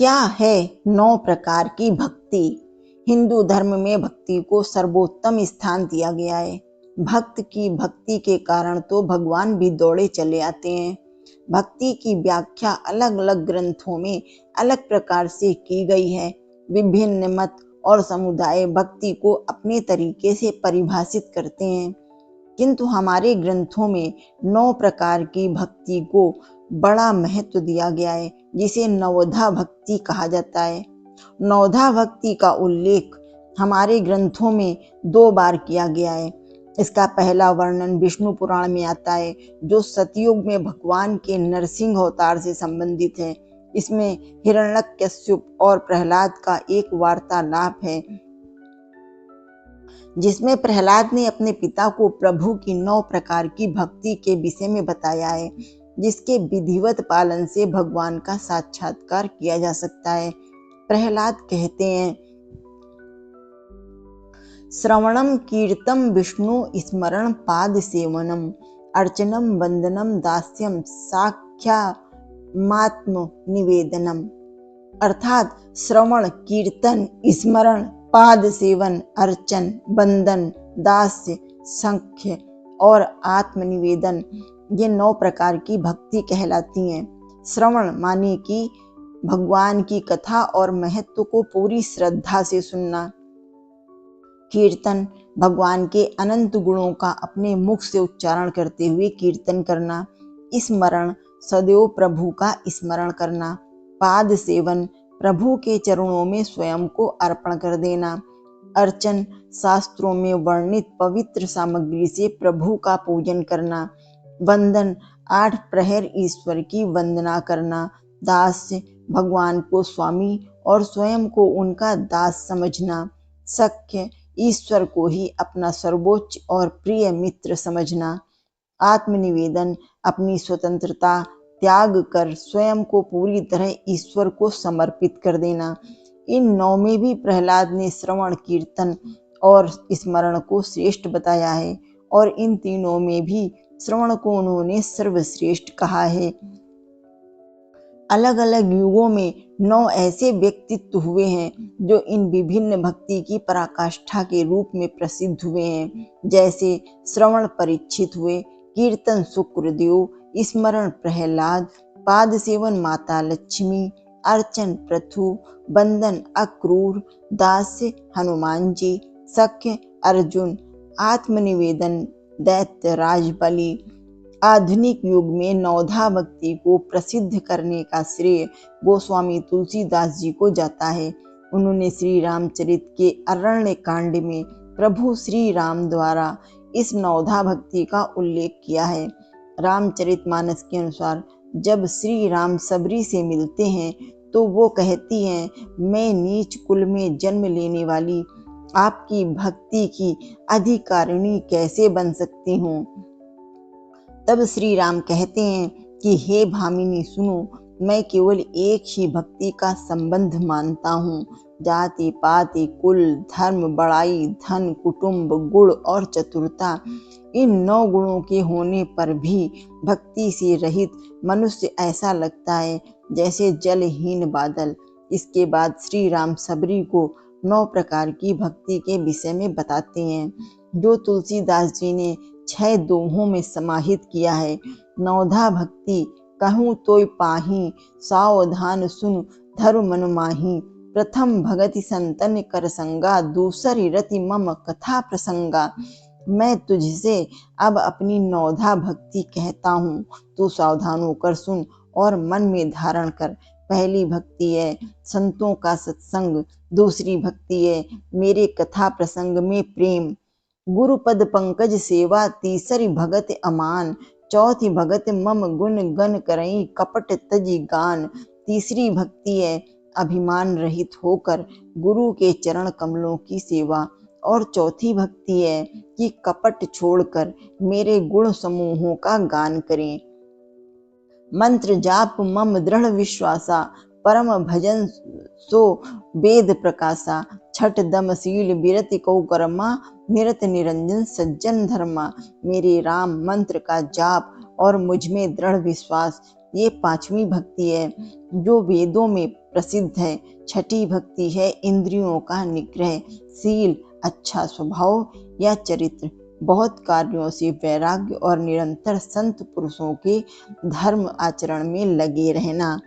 क्या है 9 प्रकार की भक्ति? हिंदू धर्म में भक्ति को सर्वोत्तम स्थान दिया गया है। भक्त की भक्ति के कारण तो भगवान भी दौड़े चले आते हैं। भक्ति की व्याख्या अलग अलग ग्रंथों में अलग प्रकार से की गई है। विभिन्न मत और समुदाय भक्ति को अपने तरीके से परिभाषित करते हैं, किंतु हमारे ग्रंथों में 9 प्रकार की भक्ति को बड़ा महत्व दिया गया है, जिसे नवधा भक्ति कहा जाता है। नवधा भक्ति का उल्लेख हमारे ग्रंथों में 2 बार किया गया है। इसका पहला वर्णन विष्णु पुराण में आता है, जो सतयुग में भगवान के नरसिंह अवतार से संबंधित है। इसमें हिरण्यकश्यप और प्रहलाद का एक वार्तालाप है, जिसमें प्रहलाद ने अपने पिता को प्रभु की 9 प्रकार की भक्ति के विषय में बताया है, जिसके विधिवत पालन से भगवान का साक्षात्कार किया जा सकता है। प्रहलाद कहते हैं, श्रवणम कीर्तम विष्णु स्मरण पाद सेवनम अर्चनम वंदनम दास्यम साख्यात्म निवेदनम। अर्थात श्रवण, कीर्तन, स्मरण, पाद सेवन, अर्चन, वंदन, दास्य, संख्य और आत्मनिवेदन, ये 9 प्रकार की भक्ति कहलाती हैं। श्रवण माने कि भगवान की कथा और महत्व को पूरी श्रद्धा से सुनना। कीर्तन, भगवान के अनंत गुणों का अपने मुख से उच्चारण करते हुए कीर्तन करना। स्मरण, सदैव प्रभु का स्मरण करना। पाद सेवन, प्रभु के चरणों में स्वयं को अर्पण कर देना। अर्चन, शास्त्रों में वर्णित पवित्र सामग्री से प्रभु का पूजन करना। वंदन, 8 प्रहर ईश्वर की वंदना करना। दास्य, भगवान को स्वामी और स्वयं को उनका दास समझना। सख्य, ईश्वर को ही अपना सर्वोच्च और प्रिय मित्र समझना। आत्मनिवेदन, अपनी स्वतंत्रता त्याग कर स्वयं को पूरी तरह ईश्वर को समर्पित कर देना। इन 9 में भी प्रहलाद ने श्रवण, कीर्तन और स्मरण को श्रेष्ठ बताया है, और इन तीनों में भी श्रवण को उन्होंने सर्वश्रेष्ठ कहा है। अलग अलग युगों में 9 ऐसे व्यक्तित्व हुए हैं जो इन विभिन्न भक्ति की पराकाष्ठा के रूप में प्रसिद्ध हुए हैं, जैसे श्रवण परीक्षित हुए, कीर्तन शुक्रदेव, स्मरण प्रहलाद, पाद सेवन माता लक्ष्मी, अर्चन पृथु, वंदन अक्रूर, दास्य हनुमान जी, सख्य अर्जुन, आत्मनिवेदन दैत्यराज बलि। आधुनिक युग में नवधा भक्ति को प्रसिद्ध करने का श्रेय गोस्वामी तुलसीदास जी को जाता है। उन्होंने श्री रामचरित के अरण्य कांड में प्रभु श्री राम द्वारा इस नवधा भक्ति का उल्लेख किया है। रामचरितमानस के अनुसार जब श्री राम सबरी से मिलते हैं तो वो कहती हैं, मैं नीच कुल में जन्म लेने वाली आपकी भक्ति की अधिकारिणी कैसे बन सकती हूँ। तब श्री राम कहते हैं कि हे भामिनी सुनो, मैं केवल एक ही भक्ति का संबंध मानता हूँ। जाति पाति कुल धर्म बड़ाई धन कुटुंब गुण और चतुरता, इन 9 गुणों के होने पर भी भक्ति से रहित मनुष्य ऐसा लगता है जैसे जलहीन बादल। इसके बाद श्री राम सबरी को 9 प्रकार की भक्ति के विषय में बताते हैं, जो तुलसीदास जी ने 6 दोहों में समाहित किया है। नवधा भक्ति कहूँ तोय पाही, सावधान सुन धरु मन माही। प्रथम भगति संतन कर संगा, दूसरी रति मम कथा प्रसंगा। मैं तुझसे अब अपनी नवधा भक्ति कहता हूँ, तू सावधान होकर सुन और मन में धारण कर। पहली भक्ति है संतों का सत्संग, दूसरी भक्ति है मेरे कथा प्रसंग में प्रेम, गुरु पद पंकज सेवा, तीसरी भगत अमान, चौथी भगत मम गुण गन करई कपट तजी गान। तीसरी भक्ति है अभिमान रहित होकर गुरु के चरण कमलों की सेवा, और चौथी भक्ति है कि कपट छोड़कर मेरे गुण समूहों का गान करें। मंत्र जाप मम दृढ़ विश्वासा, परम भजन सो वेद प्रकाशा। छठ दम शील बिरति को कर्मा, निरत निरंजन सज्जन धर्मा। मेरे राम मंत्र का जाप और मुझ में दृढ़ विश्वास, ये पांचवी भक्ति है जो वेदों में प्रसिद्ध है। छठी भक्ति है इंद्रियों का निग्रह, शील, अच्छा स्वभाव या चरित्र, बहुत कार्यों से वैराग्य और निरंतर संत पुरुषों के धर्म आचरण में लगे रहना।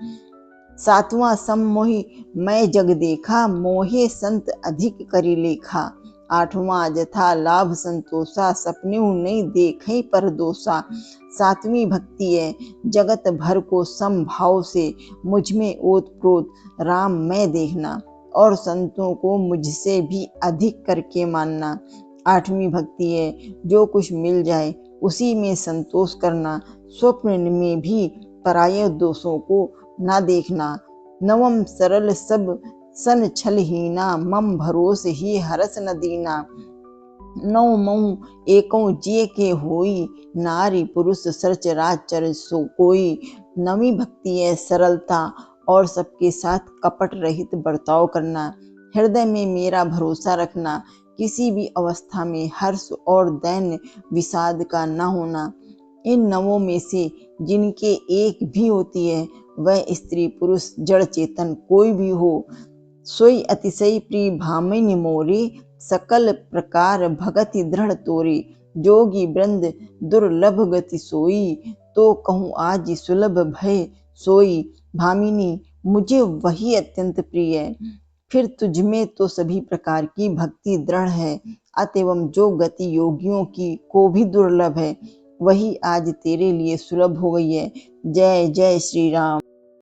सातवां सममोहि मैं जग देखा, मोहे संत अधिक करी लेखा। आठवां जथा लाभ संतोषा, सपने नहीं देखे पर दोषा। सातवीं भक्ति है जगत भर को समभाव से मुझ में ओतप्रोत राम मैं देखना और संतों को मुझसे भी अधिक करके मानना। आठवीं भक्ति है जो कुछ मिल जाए उसी में संतोष करना, स्वप्न में भी पराये दोषों को ना देखना। नवम सरल सब सन छलहीना, मम भरोस ही हरस न दीना। नौ मऊ एको जिय के होई, नारी पुरुष सचराचर सो कोई। नवी भक्ति है सरलता और सबके साथ कपट रहित बर्ताव करना, हृदय में मेरा भरोसा रखना, किसी भी अवस्था में हर्ष और दैन्य विषाद का न होना। इन नवों में से जिनके एक भी होती है वह स्त्री पुरुष जड़ चेतन कोई भी हो, सोई अतिशय प्रिय भामिनी मोरी, सकल प्रकार भगति दृढ़ तोरी। जोगी वृंद दुर्लभ गति सोई, तो कहूँ आज सुलभ भय सोई। भामिनी मुझे वही अत्यंत प्रिय है, फिर तुझ में तो सभी प्रकार की भक्ति दृढ़ है, अतएव जो गति योगियों की को भी दुर्लभ है वही आज तेरे लिए सुलभ हो गई है। जय जय श्री राम।